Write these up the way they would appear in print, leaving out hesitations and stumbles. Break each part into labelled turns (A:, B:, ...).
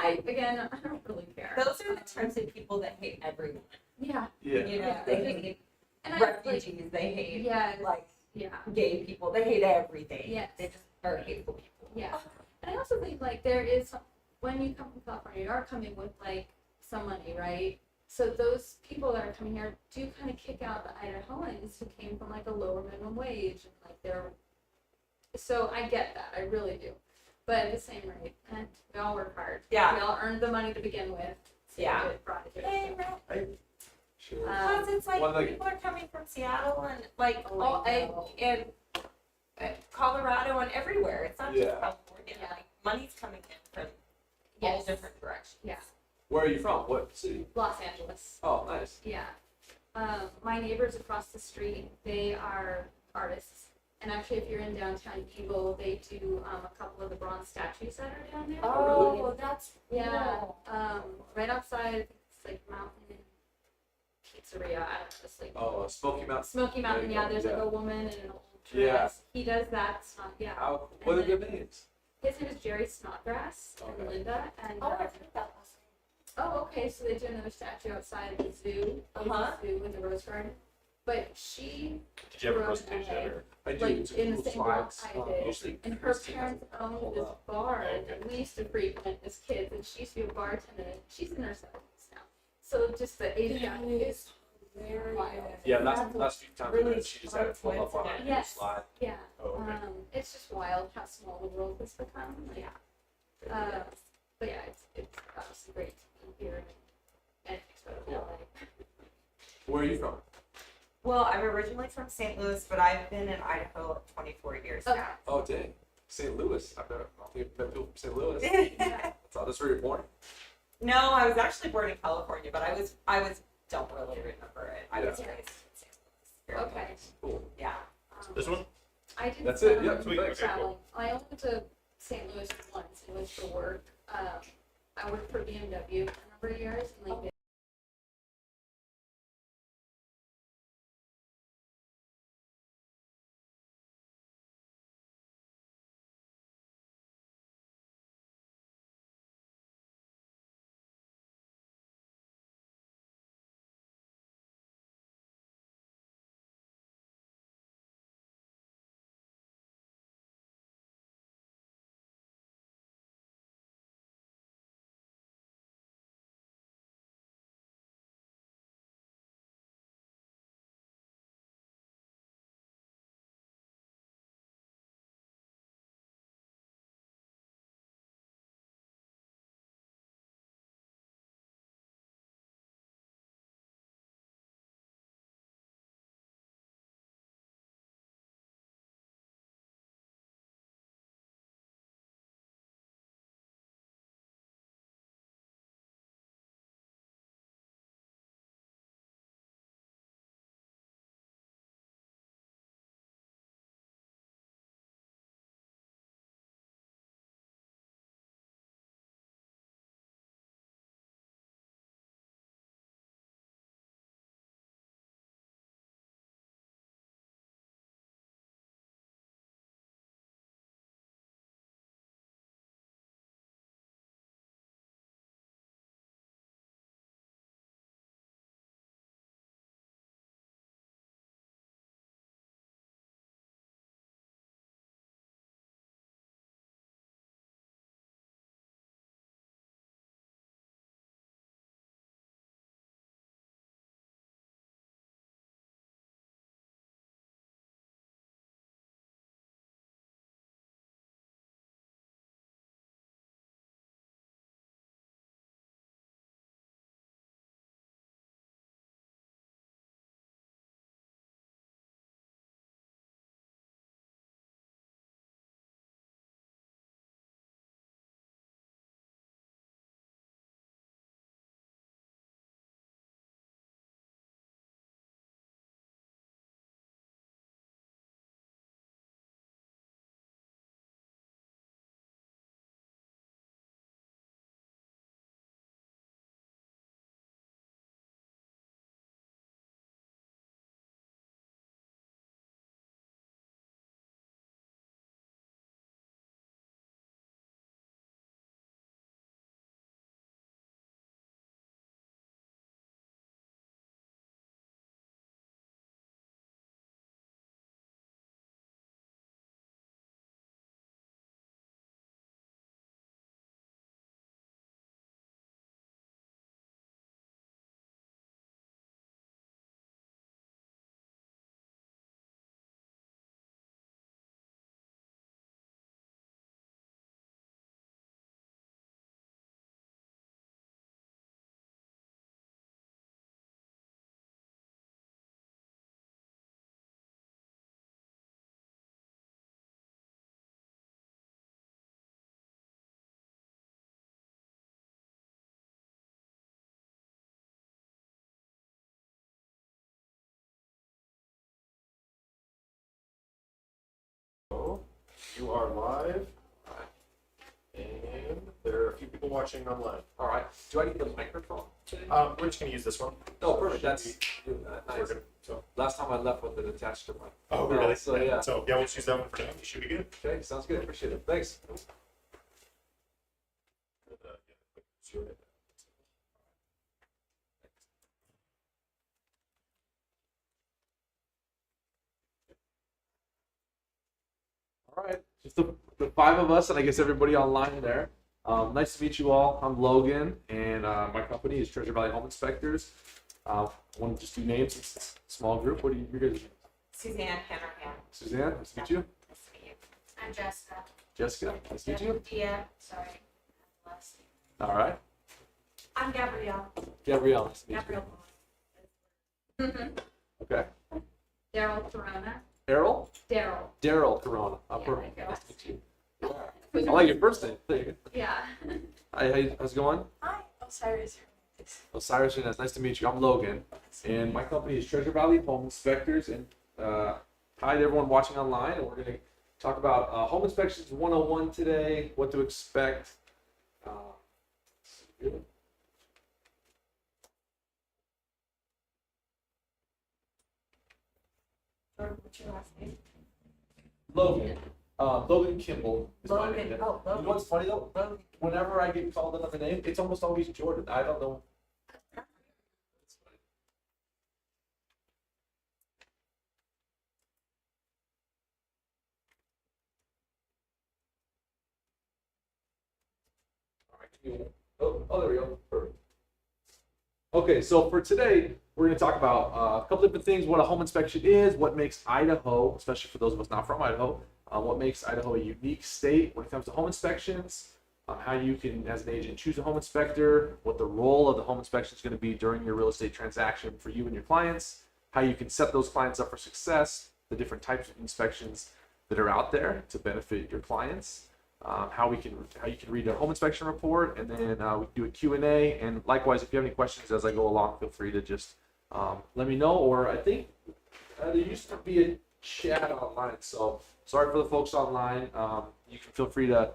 A: again, I don't really care.
B: Those are the types of people that hate everyone.
A: Yeah.
C: Yeah.
B: You know,
A: Yeah.
B: they hate
A: And I
B: refugees, they hate like
A: yeah.
B: gay people, they hate everything.
A: Yes.
B: They just are hateful people.
A: Yeah. And I also think like there is when you come from California, you are coming with like some money, right? So those people that are coming here do kind of kick out the Idahoans who came from like a lower minimum wage and like they're. So I get that, I really do. But at the same rate, and we all work hard.
B: Yeah.
A: We all earned the money to begin with.
B: Yeah.
A: Brought it
B: Hey,
A: here.
C: Sure.
B: Because it's like
C: Well, like-
B: people are coming from Seattle and like
A: Oh,
B: all
A: I know.
B: and Colorado and everywhere. It's not just
C: Yeah.
B: California.
A: Yeah.
B: Like money's coming in from all
A: Yes.
B: different directions.
A: Yeah.
C: Where are you from? What city?
A: Los Angeles.
C: Oh, nice.
A: Yeah. My neighbors across the street, they are artists. And actually, if you're in downtown Eagle, they do a couple of the bronze statues that are down there.
B: Oh, that's
A: Yeah.
B: cool.
A: Right outside, it's like Mountain Pizzeria. I don't know, it's like
C: Smoky Mountain.
A: Smoky Mountain.
C: There you
A: Yeah,
C: go,
A: there's
C: yeah.
A: like a woman and an old
C: Yeah.
A: dress. He does that. Yeah.
C: How? What are their names?
A: His name is Jerry Snodgrass and
C: Okay.
A: Linda. And
B: Oh, I've heard that last
A: oh, okay. So they do another statue outside the zoo.
B: Uh-huh.
A: The zoo in the Rose Garden. But she
D: Did you have a
A: Rose
D: presentation
A: LA.
D: ever?
C: I do.
A: like
C: It's
A: in the
C: cool
A: same block
C: slides.
A: I did.
C: Usually
A: And her
C: Christine has
A: parents
C: it
A: owned
C: pulled
A: this
C: up.
A: bar
D: Okay.
A: that we used to frequent as kids, and she used to be a bartender. She's in her 70s now. So just the age gap is wild.
C: Yeah, last few times
B: really
C: I she just had it pulled up on a
A: Yes.
C: slide.
A: Yeah.
D: Oh, okay.
A: It's just wild how small the world has become. Like, but yeah, it's obviously great to be here and exposed to LA.
C: Where are you from?
B: Well, I'm originally from St. Louis, but I've been in Idaho 24 years
A: Okay.
B: now.
C: Oh, dang. St. Louis. I don't think I've met people from St. Louis.
A: Yeah.
C: That's where you're born.
B: No, I was actually born in California, but I don't really remember it. I was
C: Yeah.
B: raised in St. Louis.
A: Okay.
C: Cool.
B: Yeah.
D: This one?
A: I did
C: That's it,
A: some
C: yeah,
D: sweet. Okay,
A: traveling. I only went to St. Louis once. It was for work. I worked for BMW for a number of years, and like
D: You are live, and there are a few people watching online.
C: All right. Do I need the microphone today?
D: We're just gonna use this one.
C: No, perfect.
D: Should
C: That's
D: be
C: nice.
D: working. So,
C: Last time I left with it attached to my.
D: oh, really?
C: So yeah.
D: So yeah, we'll just use that one for now. You should be good.
C: Okay, sounds good. Appreciate it. Thanks. All right, just the five of us, and I guess everybody online there. Nice to meet you all. I'm Logan, and my company is Treasure Valley Home Inspectors. I want to just do names. It's a small group. What do you guys?
B: Suzanne Hanrahan.
C: Suzanne, nice to meet you.
B: Nice to meet you.
A: I'm Jessica.
C: Jessica, nice to meet you.
A: Dia, sorry. Last name.
C: All right,
A: I'm Gabrielle.
C: Gabrielle, nice to meet
A: Gabrielle.
C: you. Okay,
A: Daryl Corona.
C: Errol,
A: Daryl.
C: Daryl Corona.
A: Yeah,
C: Perfect.
A: there you go.
C: Nice to meet you. I like your first name. There you go.
A: Yeah.
C: Hi, how's it going?
A: Hi, Osiris.
C: Osiris, nice to meet you. I'm Logan, and my company is Treasure Valley Home Inspectors. And hi to everyone watching online. And we're going to talk about home inspections 101 today, what to expect.
B: What's your last name?
C: Logan. Logan Kimball is my name.
B: Logan. Oh,
C: You
B: Logan.
C: know what's funny though?
B: Logan.
C: Whenever I get called another name, it's almost always Jordan. I don't know. It's funny. All right, give me one. Oh, there we go. Perfect. Okay, so for today, we're going to talk about a couple different things: what a home inspection is, what makes Idaho, especially for those of us not from Idaho, what makes Idaho a unique state when it comes to home inspections, how you can, as an agent, choose a home inspector, what the role of the home inspection is going to be during your real estate transaction for you and your clients, how you can set those clients up for success, the different types of inspections that are out there to benefit your clients, how you can read a home inspection report, and then we do a Q&A. And likewise, if you have any questions as I go along, feel free to just let me know. Or I think there used to be a chat online, so sorry for the folks online. You can feel free to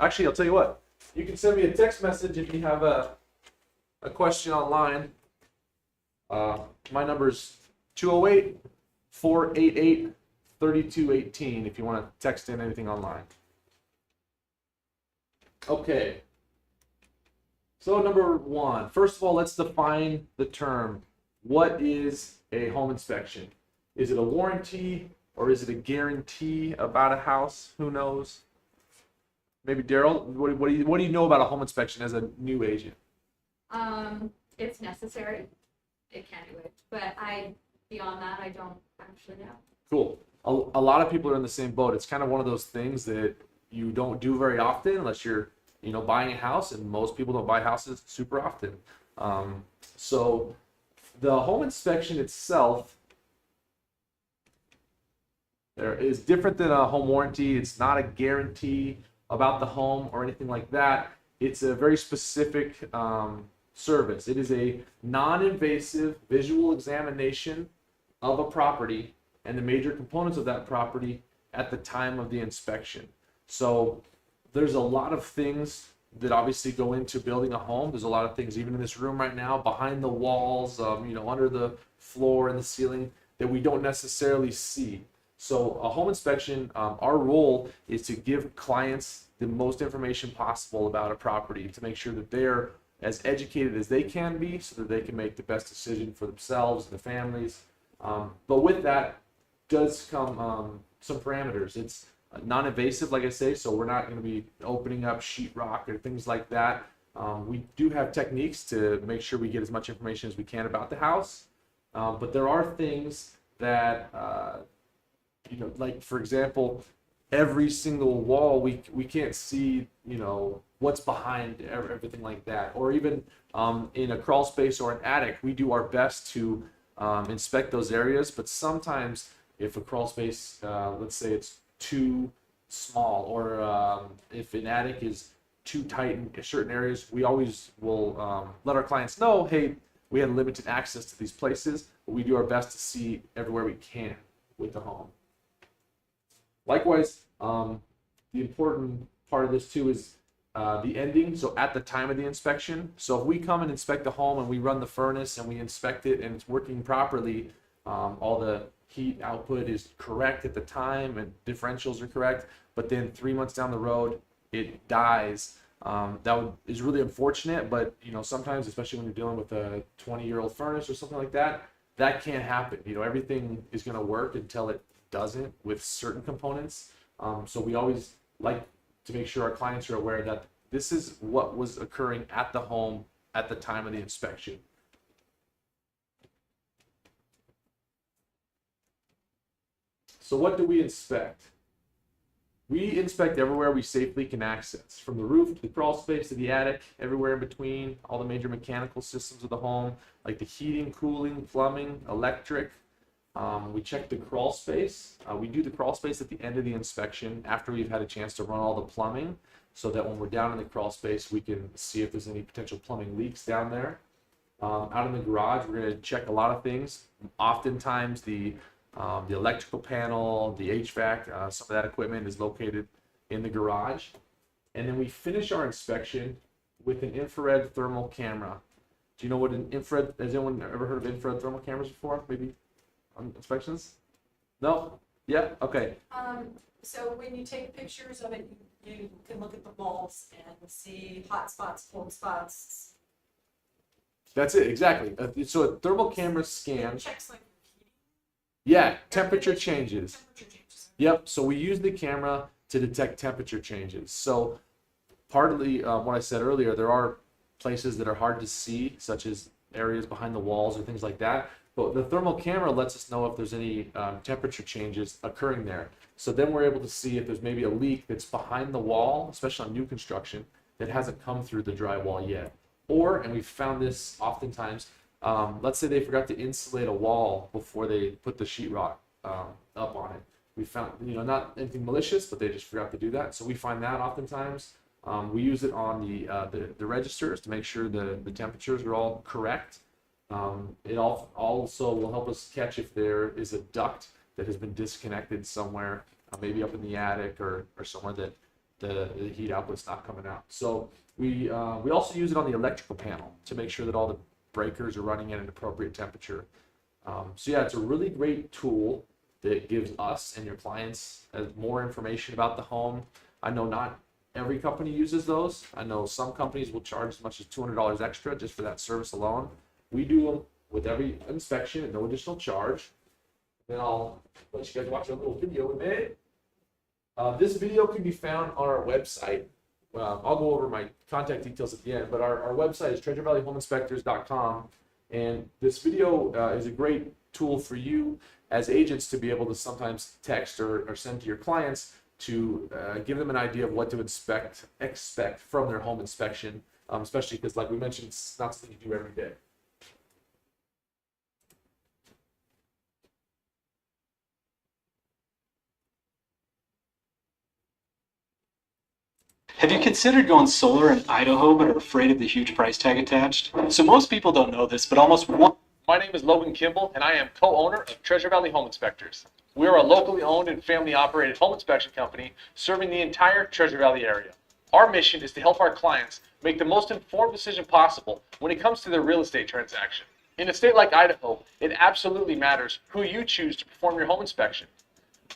C: actually, I'll tell you what, you can send me a text message if you have a question online. My number is 208-488-3218 if you want to text in anything online. Okay. So number one, first of all, let's define the term. What is a home inspection? Is it a warranty or is it a guarantee about a house? Who knows? Maybe Daryl, what do you know about a home inspection as a new agent?
A: It's necessary. It can be waived, but beyond that, I don't actually know.
C: Cool. A lot of people are in the same boat. It's kind of one of those things that you don't do very often unless you're, buying a house, and most people don't buy houses super often. So the home inspection itself there is different than a home warranty. It's not a guarantee about the home or anything like that. It's a very specific service. It is a non-invasive visual examination of a property and the major components of that property at the time of the inspection. So there's a lot of things that obviously go into building a home. There's a lot of things even in this room right now, behind the walls, under the floor and the ceiling that we don't necessarily see. So a home inspection, our role is to give clients the most information possible about a property to make sure that they're as educated as they can be so that they can make the best decision for themselves and the families. But with that does come some parameters. It's non-invasive, like I say, so we're not going to be opening up sheetrock or things like that. We do have techniques to make sure we get as much information as we can about the house. But there are things that, like for example, every single wall, we can't see, what's behind everything like that. Or even in a crawl space or an attic, we do our best to inspect those areas. But sometimes if a crawl space, let's say it's too small, or if an attic is too tight in certain areas, we always will let our clients know, hey, we had limited access to these places, but we do our best to see everywhere we can with the home. Likewise, The important part of this too is the ending, so at the time of the inspection. So if we come and inspect the home and we run the furnace and we inspect it and it's working properly, all the heat output is correct at the time and differentials are correct, but then 3 months down the road it dies. Is really unfortunate, but sometimes, especially when you're dealing with a 20-year-old furnace or something like that, that can't happen. Everything is going to work until it doesn't with certain components. So we always like to make sure our clients are aware that this is what was occurring at the home at the time of the inspection. So what do we inspect? We inspect everywhere we safely can access, from the roof to the crawl space to the attic, everywhere in between, all the major mechanical systems of the home, like the heating, cooling, plumbing, electric. We check the crawl space. We do the crawl space at the end of the inspection after we've had a chance to run all the plumbing, so that when we're down in the crawl space, we can see if there's any potential plumbing leaks down there. Out in the garage, we're going to check a lot of things. Oftentimes the electrical panel, the HVAC, some of that equipment is located in the garage. And then we finish our inspection with an infrared thermal camera. Do you know what an infrared, has anyone ever heard of infrared thermal cameras before? Maybe on inspections? No? Yeah? Okay.
E: So when you take pictures of it, you can look at the walls and see hot spots, cold spots.
C: That's it, exactly. So a thermal camera
E: It
C: scan,
E: checks like heating.
C: yeah, temperature changes.
E: Temperature changes.
C: Yep, so we use the camera to detect temperature changes. So partly what I said earlier, there are places that are hard to see, such as areas behind the walls or things like that. But the thermal camera lets us know if there's any temperature changes occurring there. So then we're able to see if there's maybe a leak that's behind the wall, especially on new construction, that hasn't come through the drywall yet. Or, and we've found this oftentimes, let's say they forgot to insulate a wall before they put the sheetrock up on it. We found, not anything malicious, but they just forgot to do that. So we find that oftentimes. We use it on the registers to make sure the temperatures are all correct. It also will help us catch if there is a duct that has been disconnected somewhere, maybe up in the attic or somewhere that the heat output's not coming out. So we also use it on the electrical panel to make sure that all the breakers are running at an appropriate temperature. So yeah, it's a really great tool that gives us and your clients more information about the home. I know not every company uses those. I know some companies will charge as much as $200 extra just for that service alone. We do them with every inspection at no additional charge. Then I'll let you guys watch a little video we made. This video can be found on our website. I'll go over my contact details at the end, but our website is treasurevalleyhomeinspectors.com. And this video is a great tool for you as agents to be able to sometimes text or send to your clients to give them an idea of what to expect from their home inspection, especially because, like we mentioned, it's not something you do every day.
F: Have you considered going solar in Idaho but are afraid of the huge price tag attached? So most people don't know this, but almost one...
C: My name is Logan Kimball, and I am co-owner of Treasure Valley Home Inspectors. We are a locally owned and family-operated home inspection company serving the entire Treasure Valley area. Our mission is to help our clients make the most informed decision possible when it comes to their real estate transaction. In a state like Idaho, it absolutely matters who you choose to perform your home inspection.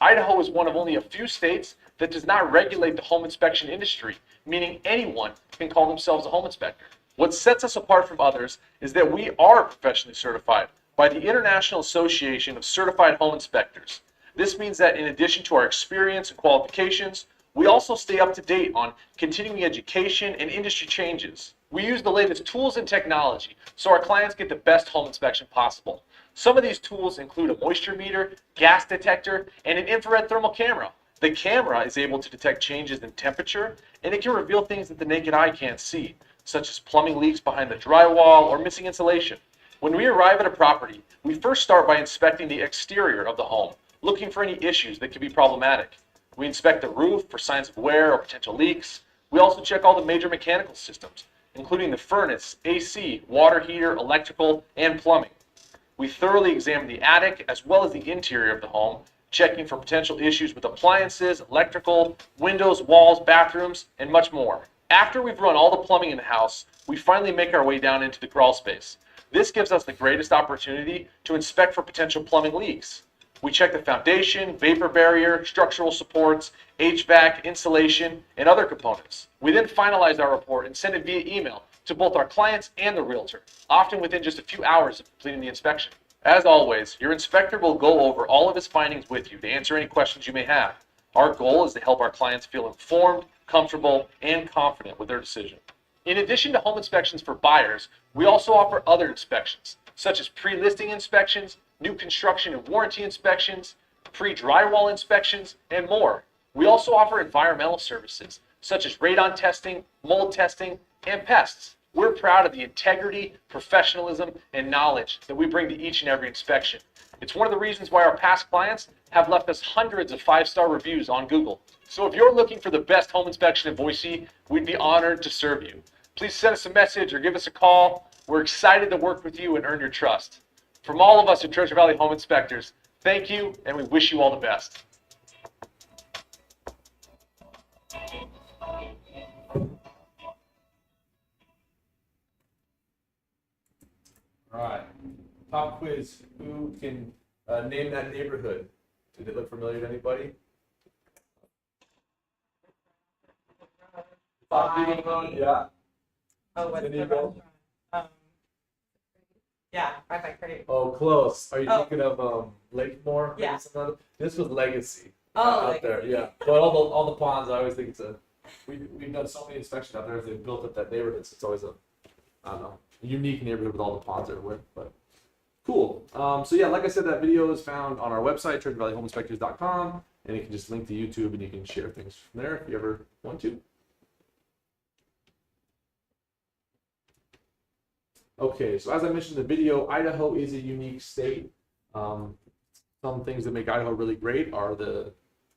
C: Idaho is one of only a few states that does not regulate the home inspection industry, meaning anyone can call themselves a home inspector. What sets us apart from others is that we are professionally certified by the International Association of Certified Home Inspectors. This means that in addition to our experience and qualifications, we also stay up to date on continuing education and industry changes. We use the latest tools and technology so our clients get the best home inspection possible. Some of these tools include a moisture meter, gas detector, and an infrared thermal camera. The camera is able to detect changes in temperature, and it can reveal things that the naked eye can't see, such as plumbing leaks behind the drywall or missing insulation. When we arrive at a property, we first start by inspecting the exterior of the home, looking for any issues that could be problematic. We inspect the roof for signs of wear or potential leaks. We also check all the major mechanical systems, including the furnace, AC, water heater, electrical, and plumbing. We thoroughly examine the attic as well as the interior of the home, checking for potential issues with appliances, electrical, windows, walls, bathrooms, and much more. After we've run all the plumbing in the house, we finally make our way down into the crawl space. This gives us the greatest opportunity to inspect for potential plumbing leaks. We check the foundation, vapor barrier, structural supports, HVAC, insulation, and other components. We then finalize our report and send it via email to both our clients and the realtor, often within just a few hours of completing the inspection. As always, your inspector will go over all of his findings with you to answer any questions you may have. Our goal is to help our clients feel informed, comfortable, and confident with their decision. In addition to home inspections for buyers, we also offer other inspections, such as pre-listing inspections, new construction and warranty inspections, pre-drywall inspections, and more. We also offer environmental services, such as radon testing, mold testing, and pests. We're proud of the integrity, professionalism, and knowledge that we bring to each and every inspection. It's one of the reasons why our past clients have left us hundreds of 5-star reviews on Google. So if you're looking for the best home inspection in Boise, we'd be honored to serve you. Please send us a message or give us a call. We're excited to work with you and earn your trust. From all of us at Treasure Valley Home Inspectors, thank you, and we wish you all the best. All right, pop quiz. Who can name that neighborhood? Did it look familiar to anybody? Yeah.
B: Oh, what's
C: Any
B: the
C: go?
B: restaurant? Yeah, right by Crave.
C: Oh, close. Are you
B: Oh.
C: thinking of Lakemore? Maybe
B: Yeah.
C: some other- This was Legacy.
B: Oh,
C: out
B: like,
C: there, yeah. But all the ponds, I always think it's a. We've done so many inspections out there as they've built up that neighborhood. So it's always a, I don't know, unique neighborhood with all the ponds everywhere. But cool. So yeah, like I said, that video is found on our website, treasurevalleyhomeinspectors.com, and you can just link to YouTube and you can share things from there if you ever want to. Okay, so as I mentioned in the video, Idaho is a unique state. Some things that make Idaho really great are the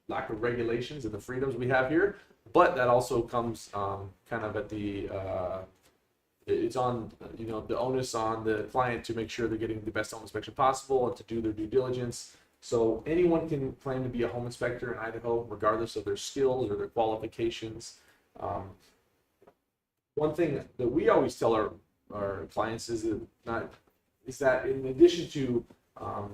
C: lack of regulations and the freedoms we have here, but that also comes kind of at the, it's on, the onus on the client to make sure they're getting the best home inspection possible and to do their due diligence. So anyone can claim to be a home inspector in Idaho, regardless of their skills or their qualifications. One thing that we always tell our clients is that in addition to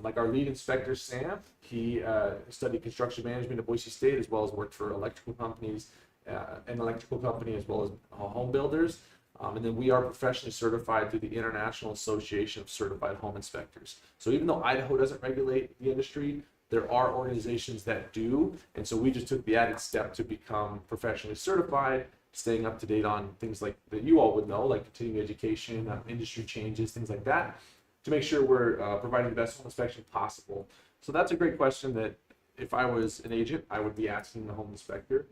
C: like our lead inspector, Sam, he studied construction management at Boise State, as well as worked for electrical companies, an electrical company, as well as home builders. And then we are professionally certified through the International Association of Certified Home Inspectors. So even though Idaho doesn't regulate the industry, there are organizations that do. And so we just took the added step to become professionally certified, staying up to date on things like that you all would know, like continuing education, industry changes, things like that, to make sure we're providing the best home inspection possible. So that's a great question that if I was an agent, I would be asking the home inspector,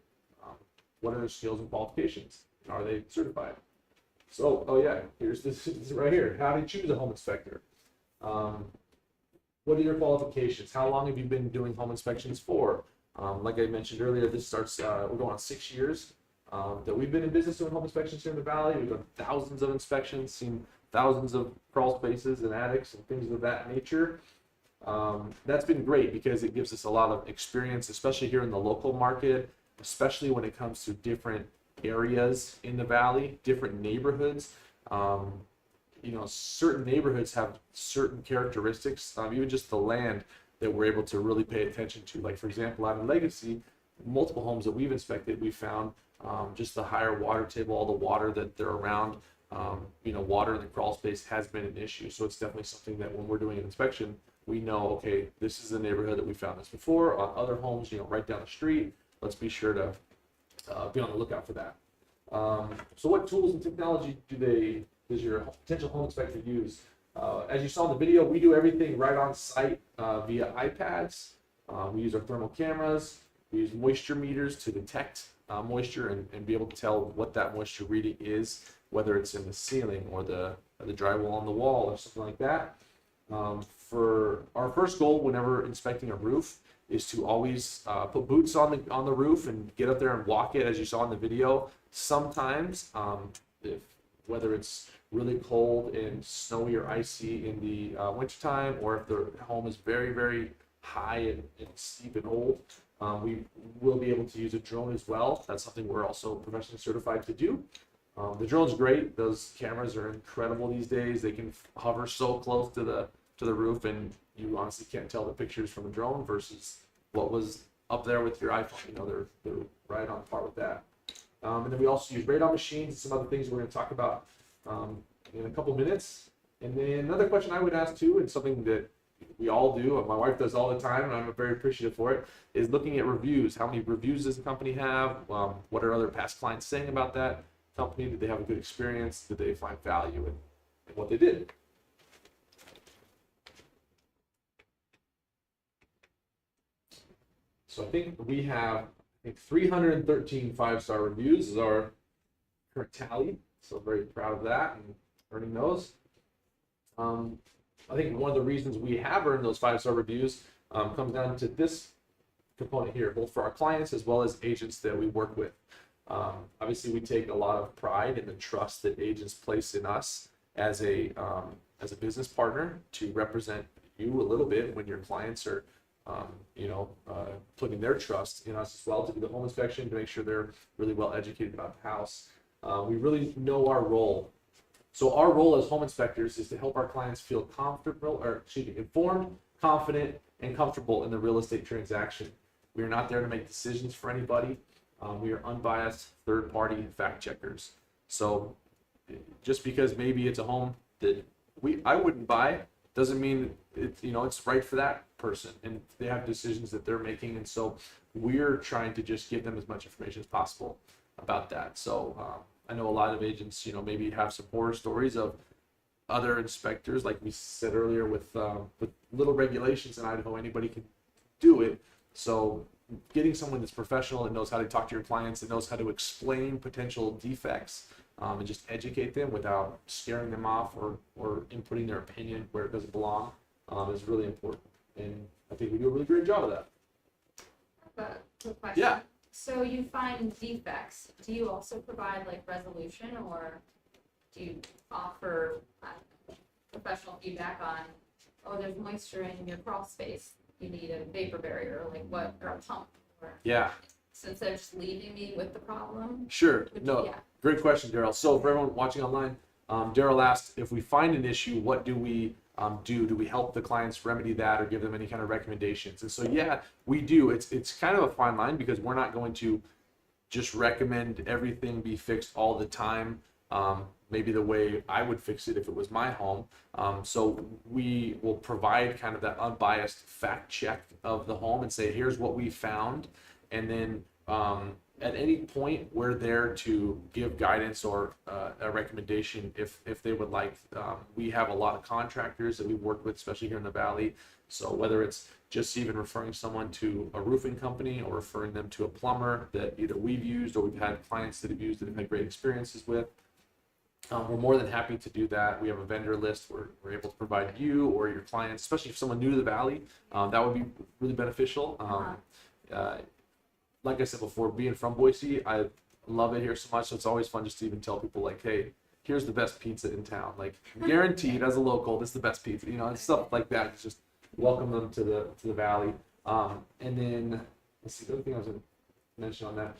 C: what are their skills and qualifications? Are they certified? So, oh yeah, here's this right here. How do you choose a home inspector? What are your qualifications? How long have you been doing home inspections for? Like I mentioned earlier, this starts, we're going on 6 years that we've been in business doing home inspections here in the Valley. We've done thousands of inspections, seen thousands of crawl spaces and attics and things of that nature. That's been great because it gives us a lot of experience, especially here in the local market, especially when it comes to different areas in the Valley, different neighborhoods. Certain neighborhoods have certain characteristics, even just the land that we're able to really pay attention to. Like, for example, out in Legacy, multiple homes that we've inspected, we found just the higher water table, all the water that they're around, water in the crawl space has been an issue. So it's definitely something that when we're doing an inspection, we know, okay, this is the neighborhood that we found this before. On other homes, right down the street, let's be sure to be on the lookout for that. So what tools and technology does your potential home inspector use? As you saw in the video, we do everything right on site via iPads. We use our thermal cameras. We use moisture meters to detect moisture and be able to tell what that moisture reading is, whether it's in the ceiling or the drywall on the wall or something like that. For our first goal whenever inspecting a roof is to always put boots on the roof and get up there and walk it, as you saw in the video. Sometimes, whether it's really cold and snowy or icy in the wintertime, or if the home is very, very high and steep and old. We will be able to use a drone as well. That's something we're also professionally certified to do. The drone's great. Those cameras are incredible these days. They can hover so close to the roof, and you honestly can't tell the pictures from a drone versus what was up there with your iPhone. You know, they're right on par with that. And then we also use radar machines and some other things we're going to talk about in a couple minutes. And then another question I would ask too, and something that we all do, and my wife does all the time, and I'm very appreciative for it, is looking at reviews. How many reviews does the company have? What are other past clients saying about that company? Did they have a good experience? Did they find value in what they did? So I think we have 313 five-star reviews is our current tally. So very proud of that and earning those. I think one of the reasons we have earned those five-star reviews comes down to this component here, both for our clients as well as agents that we work with. Obviously, we take a lot of pride in the trust that agents place in us as a business partner to represent you a little bit when your clients are putting their trust in us as well to do the home inspection, to make sure they're really well educated about the house. We really know our role. So our role as home inspectors is to help our clients feel informed, confident, and comfortable in the real estate transaction. We are not there to make decisions for anybody. We are unbiased third-party fact checkers. So just because maybe it's a home that I wouldn't buy doesn't mean it's right for that person, and they have decisions that they're making, and so we're trying to just give them as much information as possible about that. So I know a lot of agents maybe have some horror stories of other inspectors, like we said earlier, with little regulations in Idaho, anybody can do it. So getting someone that's professional and knows how to talk to your clients and knows how to explain potential defects and just educate them without scaring them off or inputting their opinion where it doesn't belong is really important. And I think we do a really great job of that.
A: I have a quick question.
C: Yeah.
A: So you find defects. Do you also provide like resolution, or do you offer professional feedback on, oh, there's moisture in your crawl space, you need a vapor barrier, or a pump, or
C: Yeah.
A: since they're just leaving me with the problem?
C: Sure.
A: Which-
C: No.
A: yeah.
C: Great question, Daryl. So for everyone watching online, Daryl asked, if we find an issue, what do we do? Do we help the clients remedy that or give them any kind of recommendations? And so, yeah, we do. It's kind of a fine line because we're not going to just recommend everything be fixed all the time, maybe the way I would fix it if it was my home. So we will provide kind of that unbiased fact check of the home and say, here's what we found. And then at any point, we're there to give guidance or a recommendation if they would like. We have a lot of contractors that we work with, especially here in the Valley. So whether it's just even referring someone to a roofing company or referring them to a plumber that either we've used or we've had clients that have used that have had great experiences with, we're more than happy to do that. We have a vendor list where we're able to provide you or your clients, especially if someone new to the Valley, that would be really beneficial. Like I said before, being from Boise, I love it here so much. So it's always fun just to even tell people like, hey, here's the best pizza in town. Like guaranteed as a local, this is the best pizza, and stuff like that. It's just welcome them to the Valley. And then let's see, the other thing I was going to mention on that.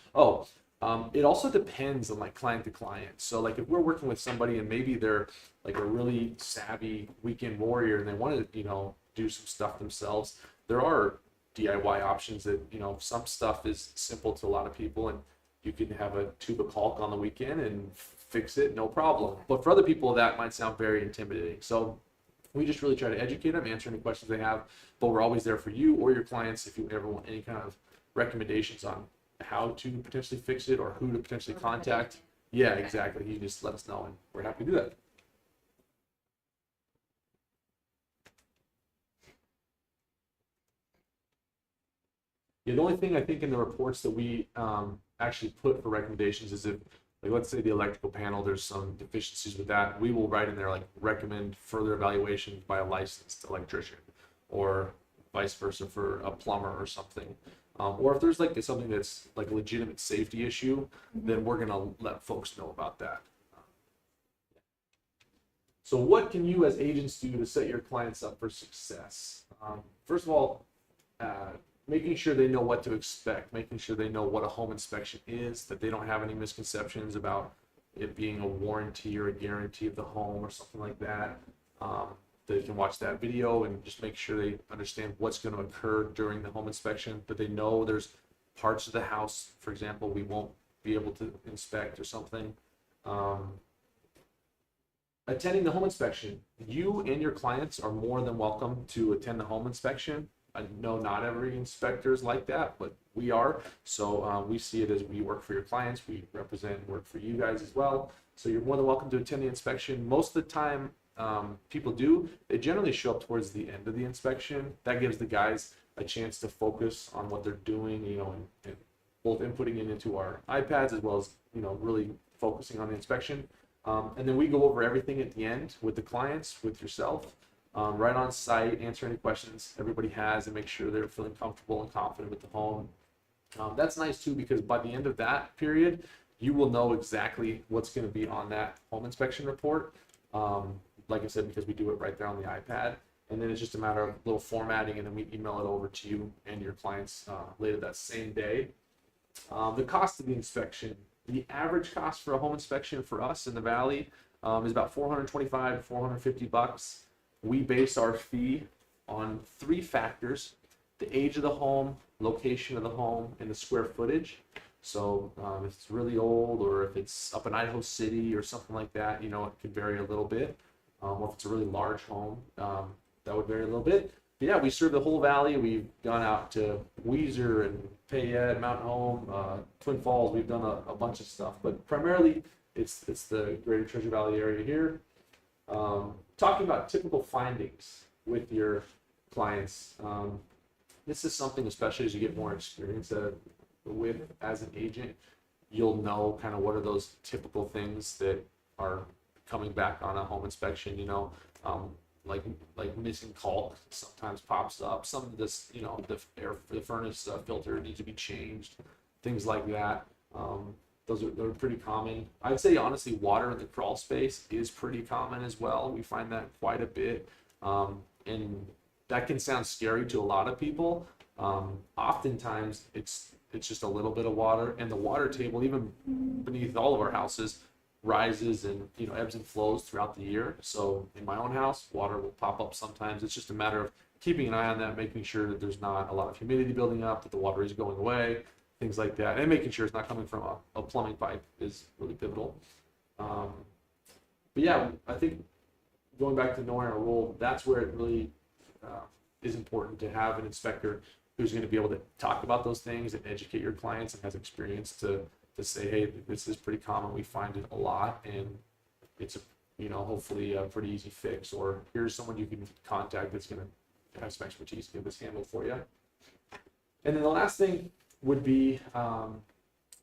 C: It also depends on like client to client. So like if we're working with somebody and maybe they're like a really savvy weekend warrior and they want to, do some stuff themselves, there are DIY options that, some stuff is simple to a lot of people and you can have a tube of caulk on the weekend and fix it, no problem. But for other people, that might sound very intimidating. So we just really try to educate them, answer any questions they have, but we're always there for you or your clients if you ever want any kind of recommendations on how to potentially fix it or who to potentially contact. Yeah, exactly. You just let us know and we're happy to do that. Yeah, the only thing I think in the reports that we actually put for recommendations is if, like, let's say the electrical panel, there's some deficiencies with that, we will write in there, like, recommend further evaluation by a licensed electrician or vice versa for a plumber or something. Or if there's, like, something that's, like, a legitimate safety issue, then we're going to let folks know about that. So what can you as agents do to set your clients up for success? First of all, making sure they know what to expect, making sure they know what a home inspection is, that they don't have any misconceptions about it being a warranty or a guarantee of the home or something like that. They can watch that video and just make sure they understand what's going to occur during the home inspection, that they know there's parts of the house, for example, we won't be able to inspect or something. Attending the home inspection, you and your clients are more than welcome to attend the home inspection. I know not every inspector is like that, but we are. So we see it as we work for your clients, we represent and work for you guys as well. So you're more than welcome to attend the inspection. Most of the time, people do. They generally show up towards the end of the inspection. That gives the guys a chance to focus on what they're doing, you know, and both inputting it into our iPads as well as, you know, really focusing on the inspection. And then we go over everything at the end with the clients, with yourself, right on site, answer any questions everybody has and make sure they're feeling comfortable and confident with the home. That's nice too, because by the end of that period, you will know exactly what's going to be on that home inspection report. Like I said, because we do it right there on the iPad. And then it's just a matter of little formatting, and then we email it over to you and your clients later that same day. The cost of the inspection. The average cost for a home inspection for us in the Valley is about $425 to $450. We base our fee on 3 factors: the age of the home, location of the home, and the square footage. So if it's really old, or if it's up in Idaho City or something like that, you know, it could vary a little bit. Or if it's a really large home, that would vary a little bit. But yeah, we serve the whole Valley. We've gone out to Weiser and Payette, Mountain Home, Twin Falls. We've done a bunch of stuff, but primarily it's the Greater Treasure Valley area here. Talking about typical findings with your clients. This is something, especially as you get more experience with as an agent, you'll know kind of what are those typical things that are coming back on a home inspection. You know, like missing caulk sometimes pops up. Some of this, you know, the furnace filter needs to be changed, things like that. They're pretty common. I'd say honestly, water in the crawl space is pretty common as well. We find that quite a bit, and that can sound scary to a lot of people. Oftentimes, it's just a little bit of water, and the water table, even beneath all of our houses, rises and, you know, ebbs and flows throughout the year. So in my own house, water will pop up sometimes. It's just a matter of keeping an eye on that, making sure that there's not a lot of humidity building up, that the water is going away, things like that, and making sure it's not coming from a plumbing pipe is really pivotal. But yeah, I think going back to knowing our role, that's where it really is important to have an inspector who's going to be able to talk about those things and educate your clients and has experience to say, hey, this is pretty common. We find it a lot, and it's hopefully a pretty easy fix. Or here's someone you can contact that's going to have some expertise to get this handled for you. And then the last thing would be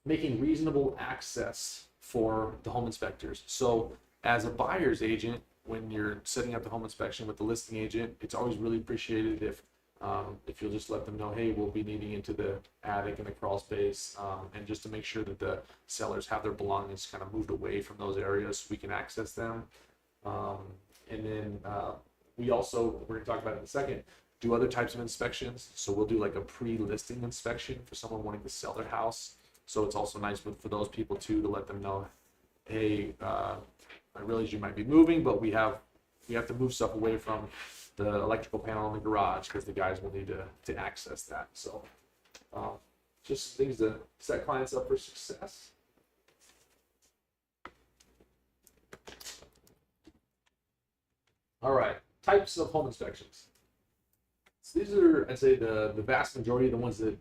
C: making reasonable access for the home inspectors. So as a buyer's agent, when you're setting up the home inspection with the listing agent, it's always really appreciated if you'll just let them know, hey, we'll be needing into the attic and the crawl space, and just to make sure that the sellers have their belongings kind of moved away from those areas so we can access them. And then we're going to talk about it in a second, do other types of inspections. So we'll do like a pre-listing inspection for someone wanting to sell their house. So it's also nice for those people too, to let them know, hey, I realize you might be moving, but we have to move stuff away from the electrical panel in the garage because the guys will need to access that. So just things to set clients up for success. All right, types of home inspections. So these are, I'd say, the vast majority of the ones that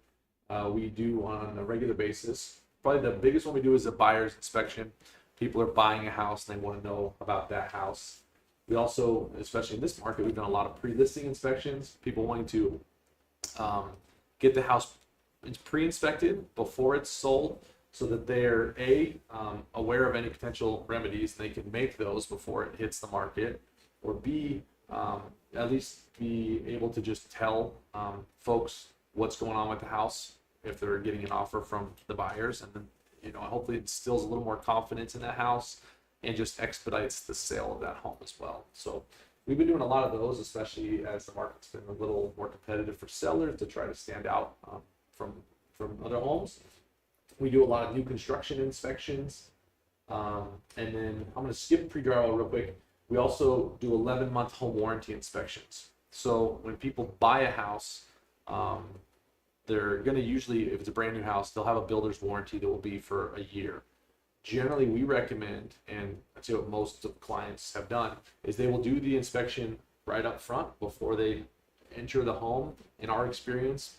C: we do on a regular basis. Probably the biggest one we do is a buyer's inspection. People are buying a house and they want to know about that house. We also, especially in this market, we've done a lot of pre-listing inspections. People wanting to get the house pre-inspected before it's sold, so that they're aware of any potential remedies and they can make those before it hits the market, or B, at least be able to just tell folks what's going on with the house if they're getting an offer from the buyers, and then hopefully it instills a little more confidence in that house and just expedites the sale of that home as well. So we've been doing a lot of those, especially as the market's been a little more competitive for sellers to try to stand out from other homes. We do a lot of new construction inspections. And then I'm going to skip pre-drywall real quick. We also do 11-month home warranty inspections. So when people buy a house, they're going to usually, if it's a brand new house, they'll have a builder's warranty that will be for a year. Generally, we recommend, and I'd say what most of clients have done, is they will do the inspection right up front before they enter the home. In our experience,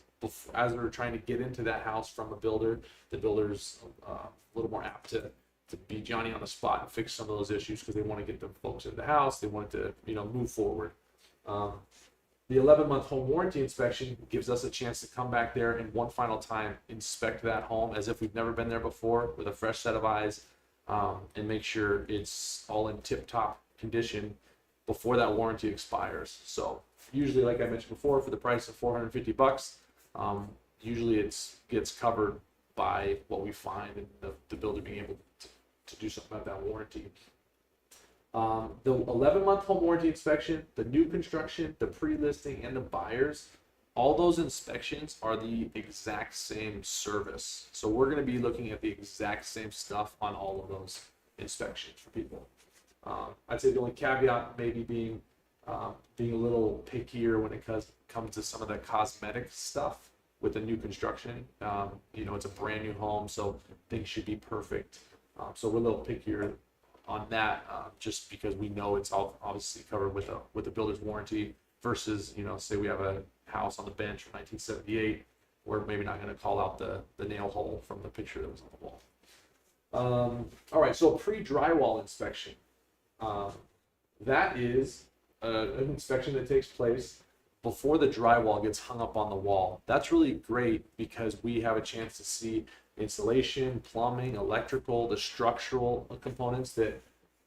C: as they're trying to get into that house from a builder, the builder's a little more apt to be Johnny on the spot and fix some of those issues because they want to get the folks in the house. They want it to, move forward. The 11-month home warranty inspection gives us a chance to come back there and one final time inspect that home as if we've never been there before with a fresh set of eyes, and make sure it's all in tip-top condition before that warranty expires. So usually, like I mentioned before, for the price of $450, usually it gets covered by what we find and the builder being able to do something about that warranty. The 11-month home warranty inspection, the new construction, the pre-listing, and the buyers, all those inspections are the exact same service. So we're going to be looking at the exact same stuff on all of those inspections for people. I'd say the only caveat maybe being a little pickier when it comes to some of the cosmetic stuff with the new construction. It's a brand new home, so things should be perfect. So we're a little pickier on that, just because we know it's all obviously covered with a builder's warranty versus, say we have a house on the bench from 1978, we're maybe not going to call out the nail hole from the picture that was on the wall. All right, so pre-drywall inspection. That is an inspection that takes place before the drywall gets hung up on the wall. That's really great because we have a chance to see insulation, plumbing, electrical, the structural components that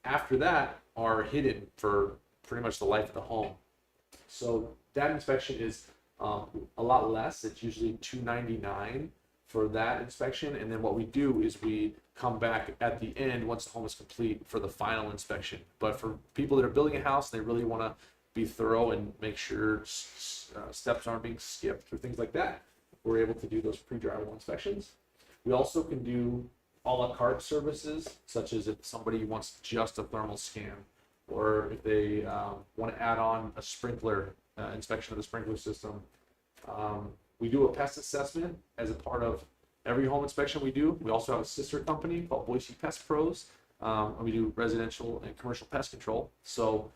C: after that are hidden for pretty much the life of the home. So that inspection is a lot less. It's usually $299 for that inspection, and then what we do is we come back at the end once the home is complete for the final inspection. But for people that are building a house, they really want to be thorough and make sure steps aren't being skipped or things like that. We're able to do those pre-drywall inspections. We also can do a la carte services, such as if somebody wants just a thermal scan, or if they want to add on a sprinkler inspection of the sprinkler system. We do a pest assessment as a part of every home inspection we do. We also have a sister company called Boise Pest Pros, and we do residential and commercial pest control. So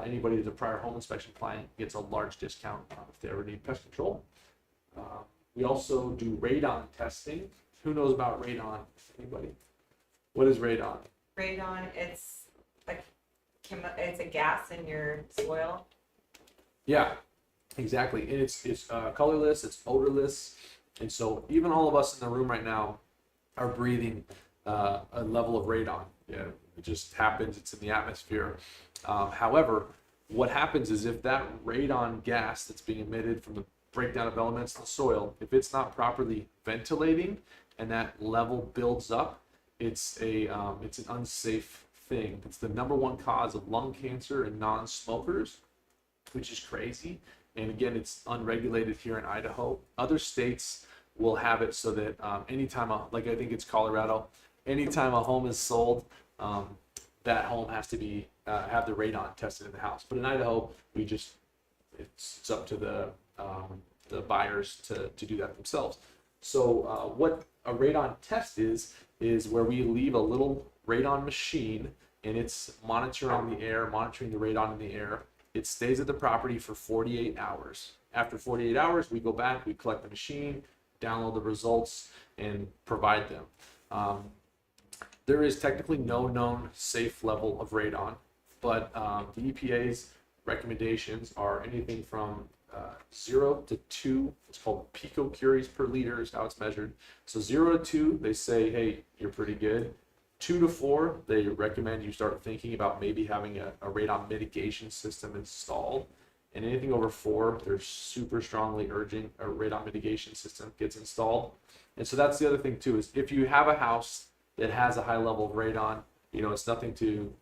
C: anybody that's a prior home inspection client gets a large discount if they ever need pest control. We also do radon testing. Who knows about radon? Anybody? What is radon?
B: Radon, it's a gas in your soil.
C: Yeah, exactly. And it's colorless, it's odorless, and so even all of us in the room right now are breathing a level of radon. Yeah, it just happens. It's in the atmosphere. However, what happens is if that radon gas that's being emitted from the breakdown of elements in the soil, if it's not properly ventilating and that level builds up, it's an unsafe thing. It's the #1 cause of lung cancer in non-smokers, which is crazy. And again, it's unregulated here in Idaho. Other states will have it so that anytime, like I think it's Colorado, anytime a home is sold, that home has to be have the radon tested in the house. But in Idaho, it's up to the buyers to do that themselves. So what a radon test is where we leave a little radon machine and it's monitoring the radon in the air. It stays at the property for 48 hours. After 48 hours, we go back, we collect the machine, download the results, and provide them. There is technically no known safe level of radon, but the EPA's recommendations are anything from 0 to 2. It's called picocuries per liter is how it's measured. So 0 to 2, they say, hey, you're pretty good. 2 to 4, they recommend you start thinking about maybe having a radon mitigation system installed. And anything over 4, they're super strongly urging a radon mitigation system gets installed. And so that's the other thing too, is if you have a house that has a high level of radon, it's nothing to,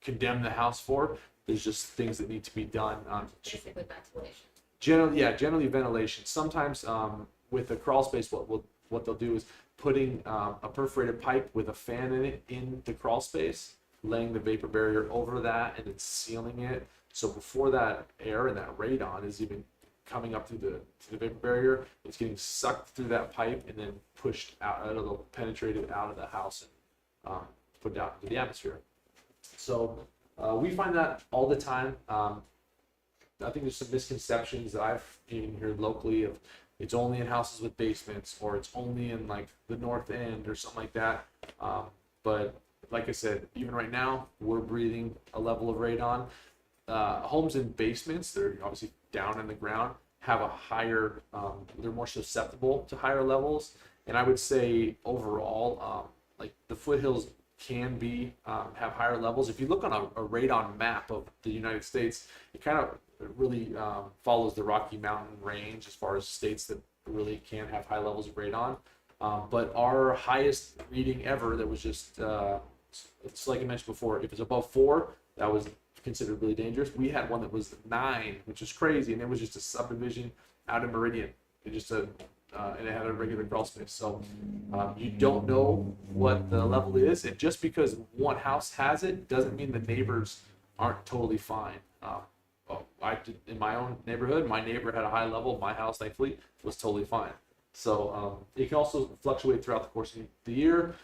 C: condemn the house for, There's just things that need to be done.
A: Basically ventilation.
C: Generally ventilation. Sometimes with a crawl space, what they'll do is putting a perforated pipe with a fan in it in the crawl space, laying the vapor barrier over that, and then sealing it. So before that air and that radon is even coming up to the vapor barrier, it's getting sucked through that pipe and then pushed penetrated out of the house and put out into the atmosphere. So we find that all the time. I think there's some misconceptions that I've even heard locally of it's only in houses with basements, or it's only in like the north end or something like that. But like I said, even right now, we're breathing a level of radon. Homes in basements, they're obviously down in the ground, have a higher, they're more susceptible to higher levels. And I would say overall, like the foothills can be have higher levels. If you look on a radon map of the United States, it kind of really follows the Rocky Mountain range as far as states that really can have high levels of radon. But our highest reading ever, that was just, it's like I mentioned before, if it's above 4, that was considered really dangerous. We had one that was 9, which is crazy, and it was just a subdivision out in Meridian. It just and it had a regular crawl space. So you don't know what the level is, and just because one house has it doesn't mean the neighbors aren't totally fine. I did, in my own neighborhood, my neighbor had a high level. My house, thankfully, was totally fine. So it can also fluctuate throughout the course of the year.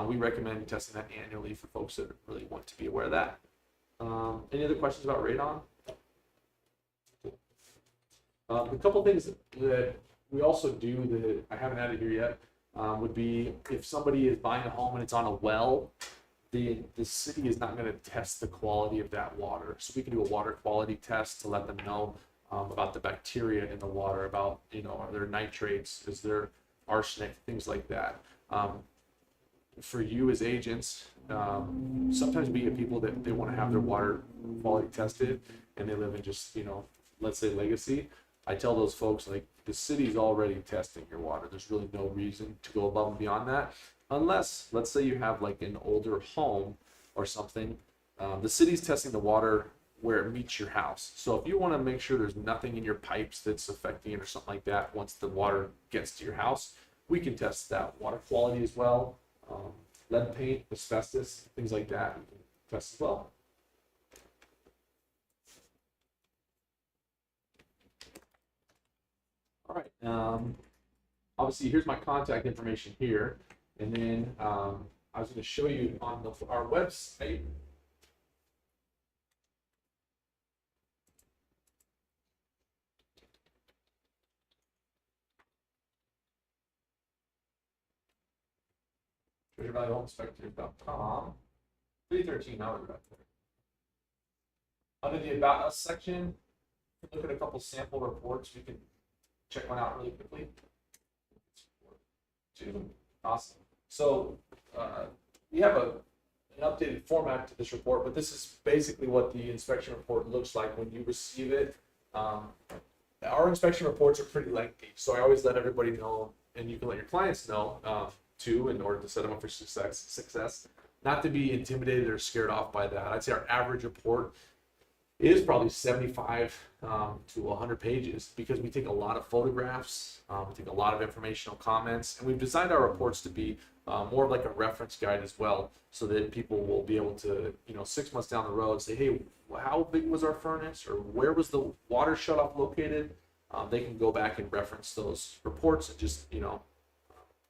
C: We recommend testing that annually for folks that really want to be aware of that. Any other questions about radon? A couple things that we also do that I haven't added here yet would be if somebody is buying a home and it's on a well, the city is not going to test the quality of that water. So we can do a water quality test to let them know about the bacteria in the water, about, are there nitrates, is there arsenic, things like that. For you as agents, sometimes we get people that they want to have their water quality tested and they live in just, let's say Legacy. I tell those folks, like, the city's already testing your water. There's really no reason to go above and beyond that. Unless, let's say you have like an older home or something, the city's testing the water where it meets your house. So if you want to make sure there's nothing in your pipes that's affecting it or something like that, once the water gets to your house, we can test that water quality as well. Lead paint, asbestos, things like that, we can test as well. All right. Obviously, here's my contact information here. And then I was going to show you on our website. TreasureValleyHomeInspector.com. 313 hours right there. Under the About Us section, look at a couple sample reports. We can check one out really quickly. Awesome. So we have an updated format to this report, but this is basically what the inspection report looks like when you receive it. Our inspection reports are pretty lengthy, so I always let everybody know, and you can let your clients know too, in order to set them up for success. Not to be intimidated or scared off by that. I'd say our average report is probably 75 to 100 pages because we take a lot of photographs, we take a lot of informational comments, and we've designed our reports to be more like a reference guide as well, so that people will be able to, 6 months down the road say, hey, how big was our furnace, or where was the water shutoff located? They can go back and reference those reports and just,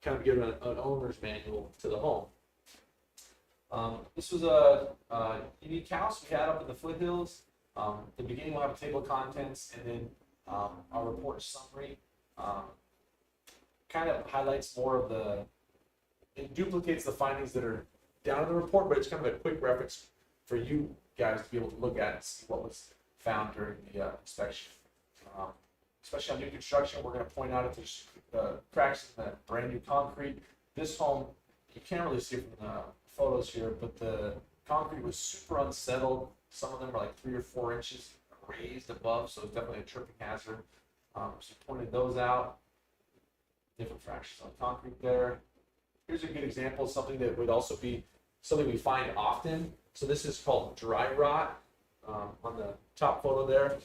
C: kind of give an owner's manual to the home. This was a unique house we had up in the foothills. The beginning will have a table of contents, and then our report summary kind of highlights more of it duplicates the findings that are down in the report, but it's kind of a quick reference for you guys to be able to look at and see what was found during the inspection. Especially on new construction, we're going to point out if there's cracks in the brand new concrete. This home, you can't really see it from the photos here, but the concrete was super unsettled. Some of them are like 3 or 4 inches raised above, so it's definitely a tripping hazard. So pointed those out. Different fractures on concrete there. Here's a good example of something that would also be something we find often. So this is called dry rot. on the top photo there,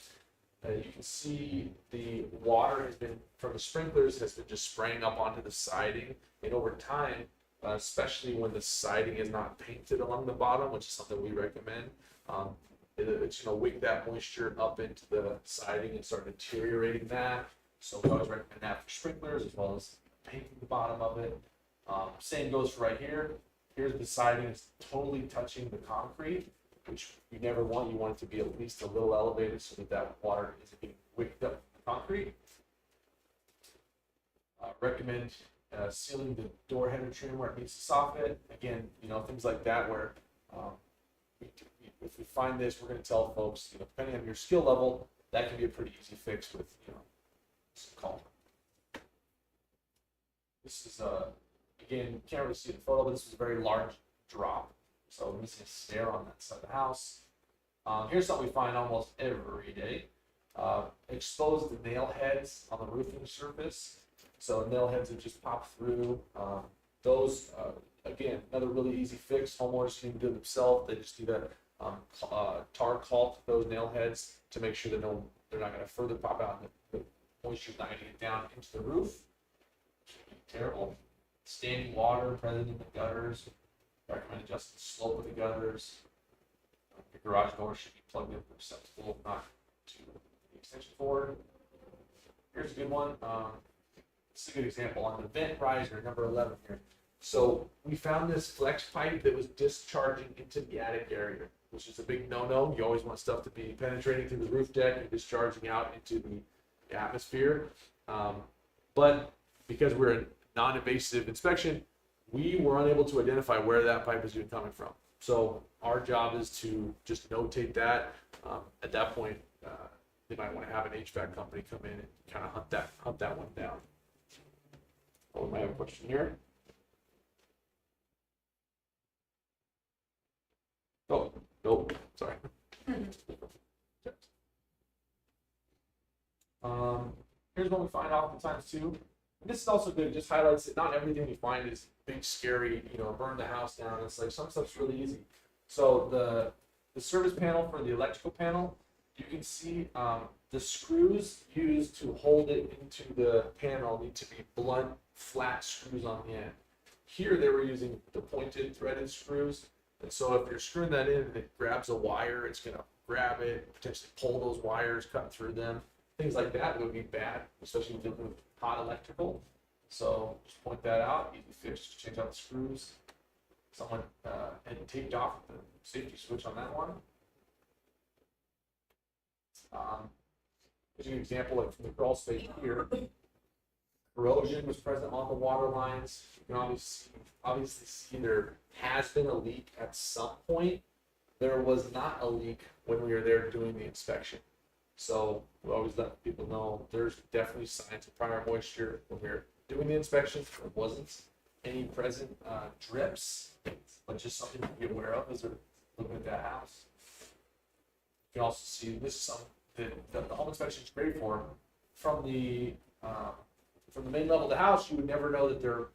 C: you can see the water has been, from the sprinklers, has been just spraying up onto the siding. And over time, especially when the siding is not painted along the bottom, which is something we recommend, it's going to wick that moisture up into the siding and start deteriorating that. So we always recommend that for sprinklers as well as painting the bottom of it. Same goes for right here. Here's the siding, it's totally touching the concrete, which you never want. You want it to be at least a little elevated so that that water isn't getting wicked up in the concrete. Recommend sealing the door header trim where it needs to soffit. Again, things like that where if we find this, we're going to tell folks, depending on your skill level, that can be a pretty easy fix with, some call. This is again, you can't really see the photo, but this was a very large drop. So we're missing a stair on that side of the house. Here's something we find almost every day. Exposed nail heads on the roofing surface. So nail heads have just popped through. Those, again, another really easy fix. Homeowners can do it themselves. They just need to tar caulk those nail heads to make sure that they're not going to further pop out. The moisture's not going to get down into the roof. Terrible. Standing water present in the gutters. Recommend adjusting the slope of the gutters. Your garage door should be plugged in receptacle, not to the extension cord. Here's a good one. This is a good example on the vent riser, number 11 here. So we found this flex pipe that was discharging into the attic area, which is a big no-no. You always want stuff to be penetrating through the roof deck and discharging out into the atmosphere. But because we're a non-invasive inspection, we were unable to identify where that pipe is even coming from. So our job is to just notate that. At that point, they might want to have an HVAC company come in and kind of hunt that one down. Oh, we might have a question here. Oh, nope, sorry. Here's what we find oftentimes too. And this is also good. It just highlights that not everything we find is big, scary, burn the house down. It's like some stuff's really easy. So the service panel for the electrical panel, you can see the screws used to hold it into the panel need to be blunt, flat screws on the end. Here they were using the pointed threaded screws. And so if you're screwing that in and it grabs a wire, it's going to grab it, potentially pull those wires, cut through them. Things like that would be bad, especially with hot electrical. So just point that out, easy fix, just change out the screws. Someone had taped off the safety switch on that one. Here's an example like from the crawl space here. Corrosion was present on the water lines. You can obviously see there has been a leak at some point. There was not a leak when we were there doing the inspection. So we always let people know there's definitely signs of prior moisture when we were doing the inspections. There wasn't any present drips, but just something to be aware of as we're looking at that house. You can also see this is something that the home inspection is great for. From the main level of the house, you would never know that there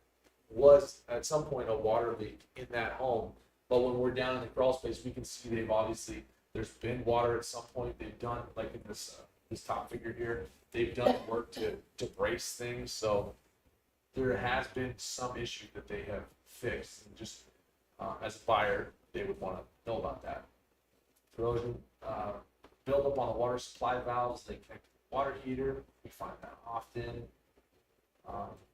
C: was at some point a water leak in that home. But when we're down in the crawl space, we can see there's been water at some point. They've done, like in this top figure here, they've done work to brace things. So there has been some issue that they have fixed. And just as a buyer, they would want to know about that. Corrosion buildup on the water supply valves. They connect to the water heater. We find that often.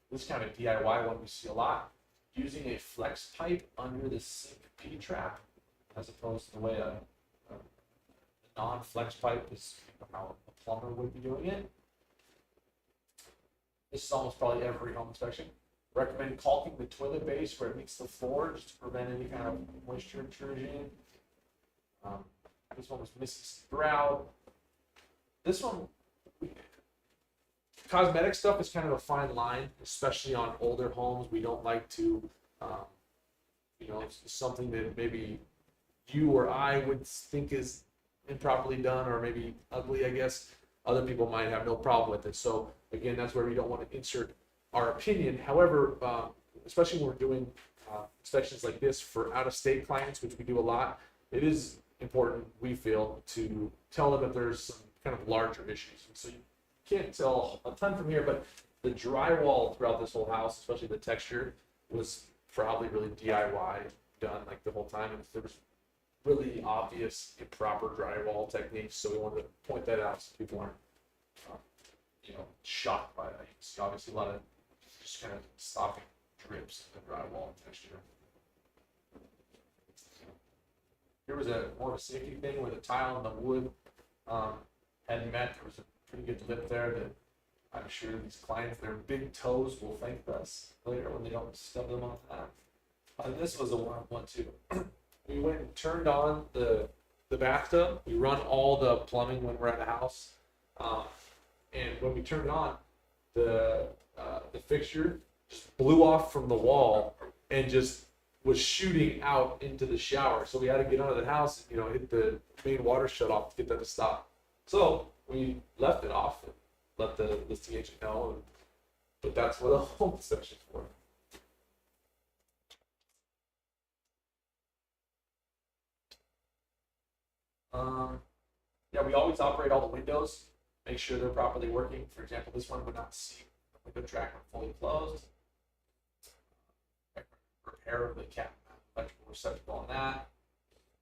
C: This kind of DIY one we see a lot. Using a flex pipe under the sink P-trap, as opposed to the way a non-flex pipe is how a plumber would be doing it. This is almost probably every home inspection. Recommend caulking the toilet base where it meets the floor just to prevent any kind of moisture intrusion. This one was missing some grout. This one, cosmetic stuff is kind of a fine line, especially on older homes. We don't like to, it's something that maybe you or I would think is improperly done or maybe ugly, I guess. Other people might have no problem with it. So again, that's where we don't want to insert our opinion. However, especially when we're doing inspections like this for out-of-state clients, which we do a lot, it is important, we feel, to tell them that there's some kind of larger issues. And so you can't tell a ton from here, but the drywall throughout this whole house, especially the texture, was probably really DIY done like the whole time. And there was really obvious improper drywall techniques, so we wanted to point that out so people aren't, shocked by that. You can see obviously a lot of just kind of stopping drips in the drywall texture. Here was more of a safety thing where the tile and the wood hadn't met. There was a pretty good lip there that I'm sure these clients, their big toes will thank us later when they don't stub them on that. And this was a wild one too. We went and turned on the bathtub. We run all the plumbing when we're at the house. And when we turned it on, the fixture just blew off from the wall and just was shooting out into the shower. So we had to get out of the house and, hit the main water shut off to get that to stop. So we left it off and let the listing agent know. But that's what a home inspection's for. Yeah, we always operate all the windows, make sure they're properly working. For example, this one would not see the window tracker fully closed. Repair of the cap electrical receptacle on that.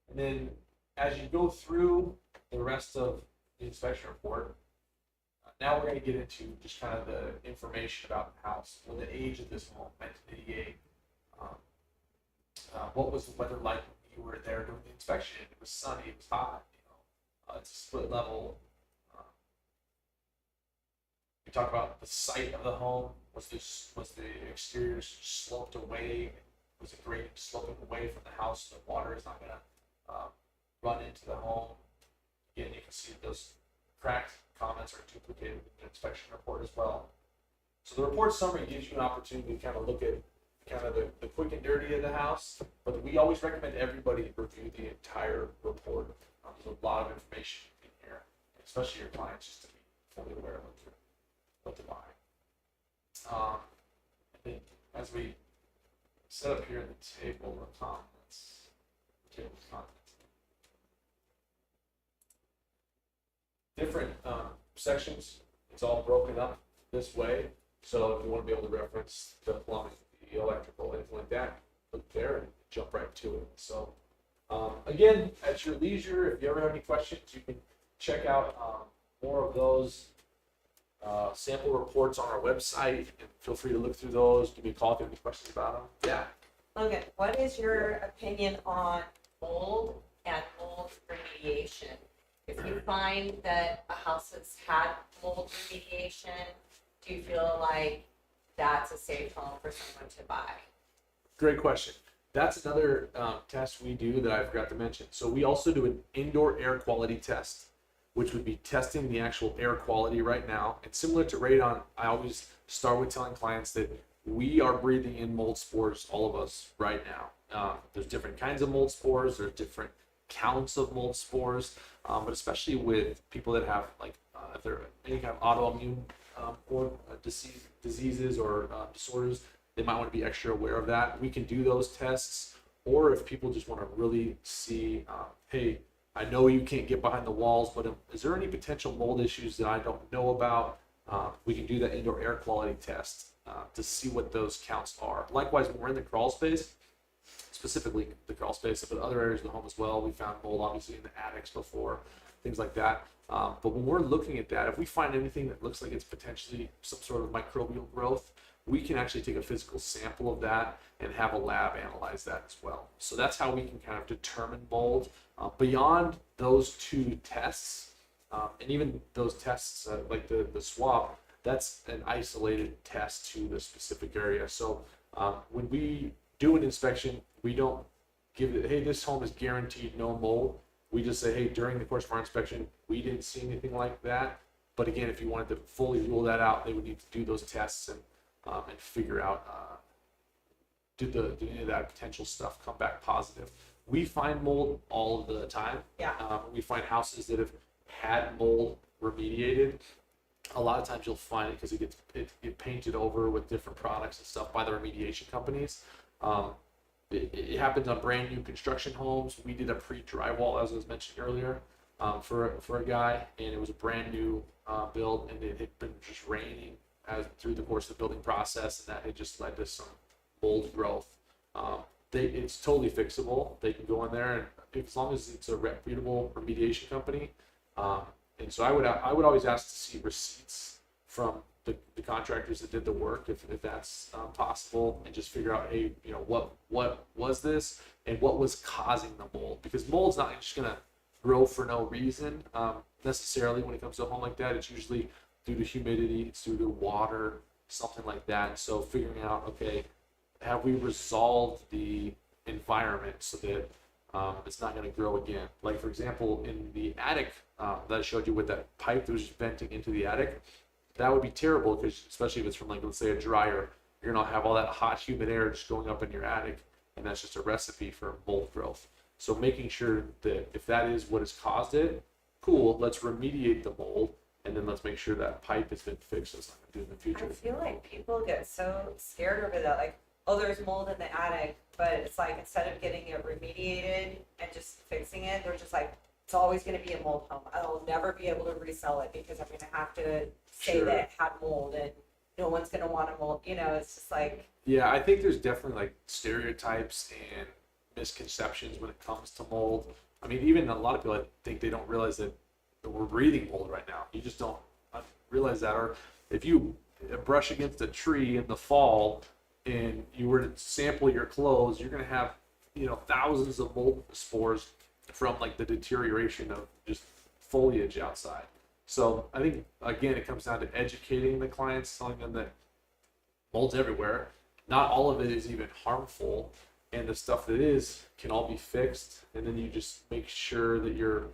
C: And then as you go through the rest of the inspection report, now we're going to get into just kind of the information about the house, the age of this home, 1988. What was the weather like when you were there during the inspection? It was sunny, it was hot. It's a split level. We talked about the site of the home. Was the exterior sloped away? Was it grading sloping away from the house so the water is not going to run into the home? Again, you can see that those cracked comments are duplicated in the inspection report as well. So the report summary gives you an opportunity to kind of look at kind of the quick and dirty of the house, but we always recommend everybody review the entire report. There's a lot of information in here, especially your clients, just to be fully aware of what they're buying. I think as we set up here in the table of contents, different sections, it's all broken up this way. So if you want to be able to reference the plumbing, the electrical, anything like that, look there and jump right to it. So again, at your leisure, if you ever have any questions, you can check out more of those sample reports on our website, and feel free to look through those. Give me a call if you have any questions about them. Yeah.
B: Logan, what is your opinion on mold and mold remediation? If you find that a house has had mold remediation, do you feel like that's a safe home for someone to buy?
C: Great question. That's another test we do that I forgot to mention. So we also do an indoor air quality test, which would be testing the actual air quality right now. And similar to radon, I always start with telling clients that we are breathing in mold spores, all of us, right now. There's different kinds of mold spores. There's different counts of mold spores, but especially with people that have if they're any kind of autoimmune or diseases or disorders, they might want to be extra aware of that. We can do those tests, or if people just want to really see, hey, I know you can't get behind the walls, but is there any potential mold issues that I don't know about? We can do that indoor air quality test to see what those counts are. Likewise, when we're in the crawl space, specifically the crawl space, but other areas of the home as well, we found mold obviously in the attics before, things like that. But when we're looking at that, if we find anything that looks like it's potentially some sort of microbial growth, we can actually take a physical sample of that and have a lab analyze that as well. So that's how we can kind of determine mold. Beyond those two tests, and even those tests like the swab, that's an isolated test to the specific area. So when we do an inspection, we don't give it, hey, this home is guaranteed no mold. We just say, hey, during the course of our inspection, we didn't see anything like that. But again, if you wanted to fully rule that out, they would need to do those tests and figure out did any of that potential stuff come back positive. We find mold all of the time.
B: Yeah.
C: We find houses that have had mold remediated. A lot of times you'll find it because it painted over with different products and stuff by the remediation companies. it happens on brand new construction homes. We did a pre-drywall, as I was mentioning earlier, for a guy, and it was a brand new build, and it had been just raining through the course of the building process, and that had just led to some mold growth. It's totally fixable. They can go in there, and as long as it's a reputable remediation company, and so I would always ask to see receipts from the contractors that did the work, if that's possible, and just figure out, hey, what was this and what was causing the mold, because mold's not just gonna grow for no reason necessarily. When it comes to a home like that, it's usually due to humidity, it's due to water, something like that. So figuring out, okay, have we resolved the environment so that it's not going to grow again? Like, for example, in the attic that I showed you with that pipe that was just venting into the attic, that would be terrible, because especially if it's from, like, let's say a dryer, you're going to have all that hot, humid air just going up in your attic, and that's just a recipe for mold growth. So making sure that if that is what has caused it, cool, let's remediate the mold, and then let's make sure that pipe has been fixed so it's not going to do in the future.
B: I feel like people get so scared over that, like, oh, there's mold in the attic, but it's like, instead of getting it remediated and just fixing it, they're just like, it's always going to be a mold home. I'll never be able to resell it because I'm going to have to say
C: Sure.
B: that it had mold, and no one's going to want to mold. It's just like,
C: Yeah, I think there's definitely like stereotypes and misconceptions when it comes to mold. I mean, even a lot of people, I think they don't realize that we're breathing mold right now. You just don't realize that. Or if you brush against a tree in the fall and you were to sample your clothes, you're going to have, thousands of mold spores from like the deterioration of just foliage outside. So I think, again, it comes down to educating the clients, telling them that mold's everywhere. Not all of it is even harmful, and the stuff that is can all be fixed. And then you just make sure that you're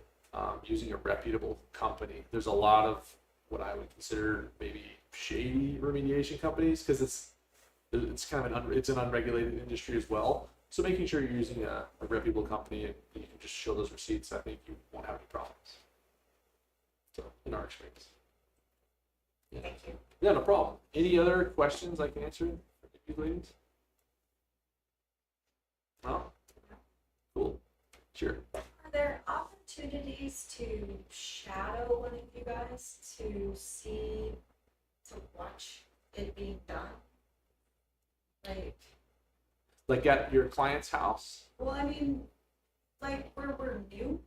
C: using a reputable company. There's a lot of what I would consider maybe shady remediation companies, because it's kind of it's an unregulated industry as well. So making sure you're using a reputable company and you can just show those receipts, I think you won't have any problems. So, in our experience. Yeah.
B: thank you.
C: Yeah, no problem. Any other questions I can answer for you ladies? No? Cool. Sure.
E: Are there opportunities to shadow one of you guys to watch it being done?
C: Like at your client's house?
E: Well, I mean, like where we're new,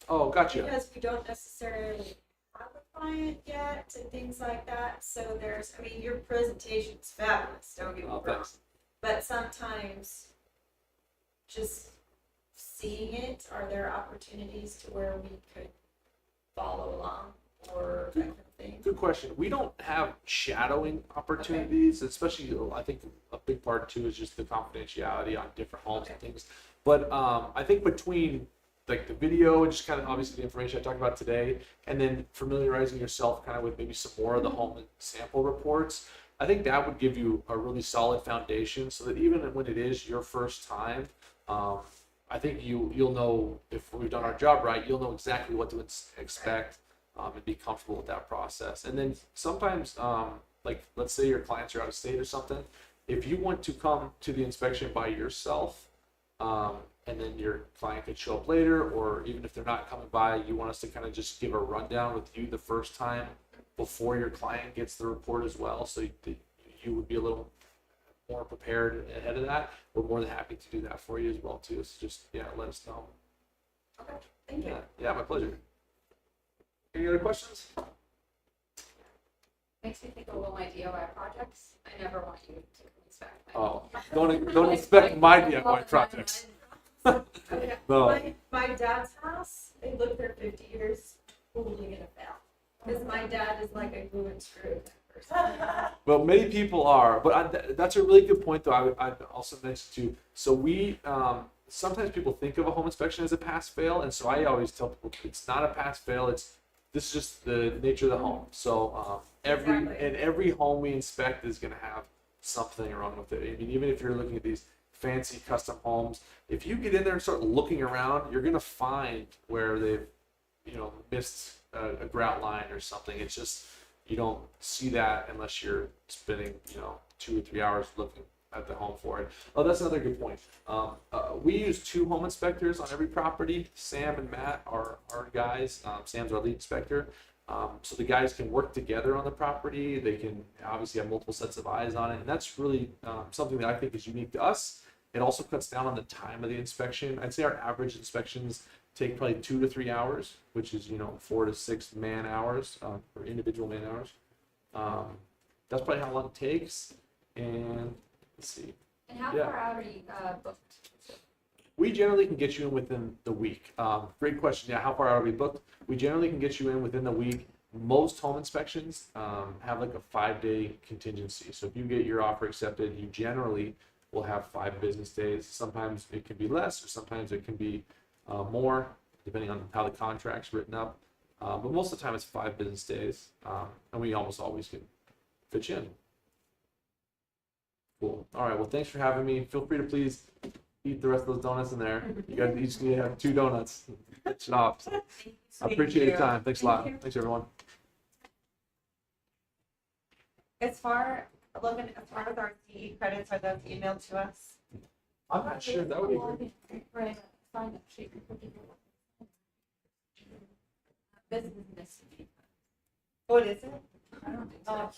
C: Oh, gotcha.
E: because we don't necessarily have a client yet and things like that. So your presentation's fabulous, don't get me
C: Oh,
E: wrong.
C: thanks.
E: But sometimes just seeing it, are there opportunities to where we could follow along or that kind of thing?
C: Good question. We don't have shadowing opportunities, especially, I think a big part too is just the confidentiality on different homes and things. But I think between like the video and just kind of obviously the information I talked about today, and then familiarizing yourself kind of with maybe some more of the home sample reports, I think that would give you a really solid foundation, so that even when it is your first time, I think you'll know, if we've done our job right, you'll know exactly what to expect, and be comfortable with that process. And then sometimes, like let's say your clients are out of state or something, if you want to come to the inspection by yourself, and then your client could show up later, or even if they're not coming by, you want us to kind of just give a rundown with you the first time before your client gets the report as well, so you would be a little more prepared ahead of that. We're more than happy to do that for you as well too. So just let us know.
E: Okay, thank you.
C: Yeah, my pleasure. Any other questions?
A: Makes me think of all my DIY projects. I never want you to come inspect my.
C: Oh, don't expect my DIY projects.
A: Okay.
C: No.
E: My dad's house, they lived there 50 years, totally gonna fail. Because my dad is like a glue and screw kind of person.
C: Well, many people are, but that's a really good point, though. I also mentioned too. So we sometimes people think of a home inspection as a pass-fail, and so I always tell people it's not a pass-fail. This is just the nature of the home. So every home we inspect is going to have something wrong with it. I mean, even if you're looking at these fancy custom homes, if you get in there and start looking around, you're going to find where they've missed a grout line or something. It's just, you don't see that unless you're spending 2 or 3 hours looking at the home for it. Oh, that's another good point. We use 2 home inspectors on every property. Sam and Matt are our guys. Sam's our lead inspector. So the guys can work together on the property. They can obviously have multiple sets of eyes on it, and that's really something that I think is unique to us. It also cuts down on the time of the inspection. I'd say our average inspections take probably 2 to 3 hours, which is 4 to 6 man hours or individual man hours. That's probably how long it takes. And let's see.
A: And how
C: Yeah.
A: far out are you booked?
C: We generally can get you in within the week. Great question. Yeah, how far out are we booked? We generally can get you in within the week. Most home inspections have like a 5-day contingency. So if you get your offer accepted, you generally will have 5 business days. Sometimes it can be less, or sometimes it can be more, depending on how the contract's written up. But most of the time it's 5 business days, and we almost always can fit you in. Cool. All right. Well, thanks for having me. Feel free to please eat the rest of those donuts in there. You guys each need to have 2 donuts. Finish it off. I appreciate your time. Thanks a lot. Thanks, everyone.
B: As far, Logan, as far as our CE credits, are those emailed to us?
C: I'm not sure. That would be great.
A: Right, find that shape. This is missing.
B: What is it?
A: I don't think so.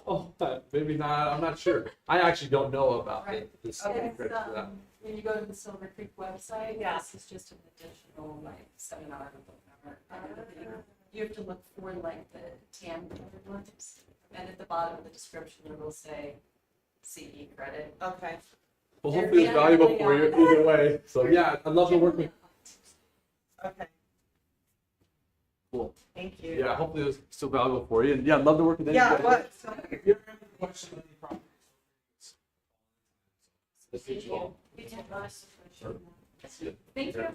C: Oh, maybe not. I'm not sure. I actually don't know about
A: Right.
C: this.
B: Okay.
C: credit for that.
G: When you go to the Silver Creek website,
B: Yeah.
G: this is just an additional like seminar or whatever. You have to look for like the tan colored ones, and at the bottom of the description it will say CE credit.
B: Okay.
C: Well, hopefully it's valuable for you either way. So yeah, I'd love to work with.
B: Okay.
C: Cool.
B: Thank you.
C: Yeah, hopefully it was still valuable for you. And yeah, I'd love to work with any
B: Yeah,
C: guys.
B: what?
C: If you ever have any questions on any properties, let's meet you all.
G: We did last.
C: Sure. That's it.
A: Thank you.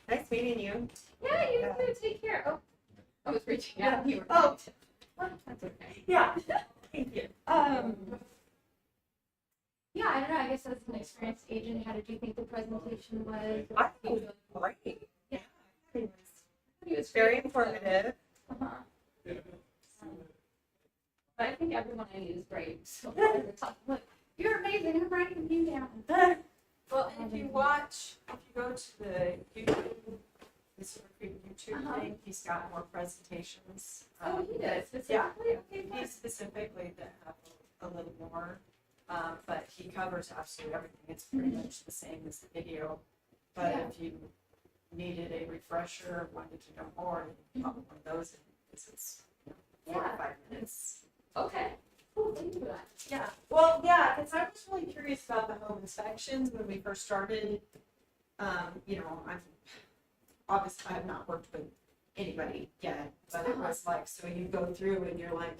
B: Nice meeting you.
A: Yeah, you too. Take care. Oh, I was reaching out. You were.
B: Oh.
A: That's okay.
B: Yeah. Thank you.
A: Yeah, I don't know. I guess as an experienced agent, how did you think the presentation was?
B: I think it was great.
A: Yeah.
B: It
A: It
B: was very informative.
A: Uh-huh.
C: Yeah.
A: But I think everyone I knew is great. So look, you're amazing. I'm writing you down.
G: Well, and if you go to the YouTube, the Silver Creek YouTube
A: Uh-huh.
G: thing, he's got more presentations.
A: Oh, he
G: that-
A: does specifically. Okay,
G: He
A: fine.
G: specifically that have a little more, but he covers absolutely everything. It's pretty much the same as the video. But
A: Yeah.
G: if you needed a refresher, wanted to know more, then pop one of those in, because it's 45 minutes.
A: Okay. Cool. Thank you for that.
G: Yeah, well, yeah, because I was really curious about the home inspections when we first started. I'm obviously I have not worked with anybody yet, but it was like, so you go through and you're like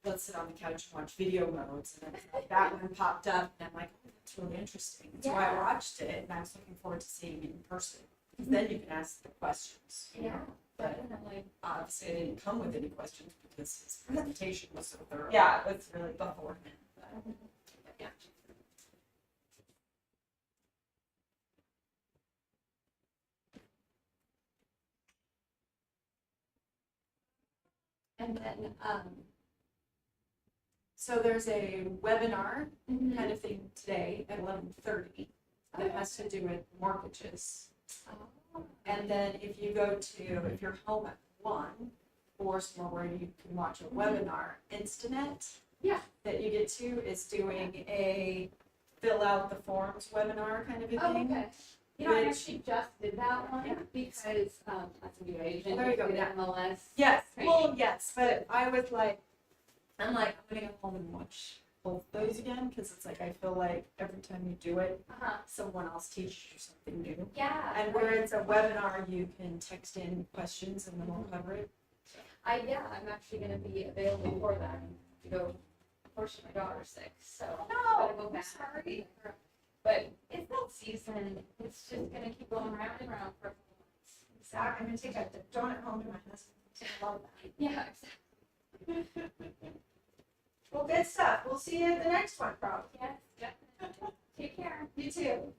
G: let's sit on the couch and watch video modes, and then like, that one popped up, and I'm like, oh, that's really interesting. So I
A: Yeah.
G: watched it, and I was looking forward to seeing it in person, because then you can ask the questions.
A: Yeah.
G: But
A: Definitely.
G: obviously, I didn't come with any questions because his presentation was so thorough.
B: Yeah, it was really
G: Beforehand, but, yeah.
A: And then,
G: So there's a webinar
A: mhm.
G: kind of thing today at 11:30 that has to do with mortgages.
A: Oh.
G: And then if you're home at 1, or somewhere where you can watch a webinar, Instanet.
A: Yeah.
G: That you get to is doing a fill out the forms webinar kind of a
A: Oh,
G: thing.
A: okay. You know, I
G: Which-
A: actually just did that one
G: Yeah.
A: because as a new agent,
G: There you go,
A: with
G: yeah.
A: MLS.
G: Yes, well,
A: training.
G: yes, but I was like, I'm gonna go home and watch both those again, because it's like, I feel like every time you do it,
A: Uh-huh.
G: someone else teaches you something new.
A: Yeah.
G: And where it's a webinar, you can text in questions and then we'll cover it.
A: I'm actually gonna be available for that to go. Unfortunately, my daughter's sick, so
G: No,
A: gotta go
G: I'm
A: back.
G: sorry.
A: But it's that season. It's just gonna keep going round and round for a couple months.
G: So I'm gonna take a donut home to my husband. I love that.
A: Yeah.
G: Well, good stuff. We'll see you at the next one, probably.
A: Yes. Definitely. Take care.
G: You too.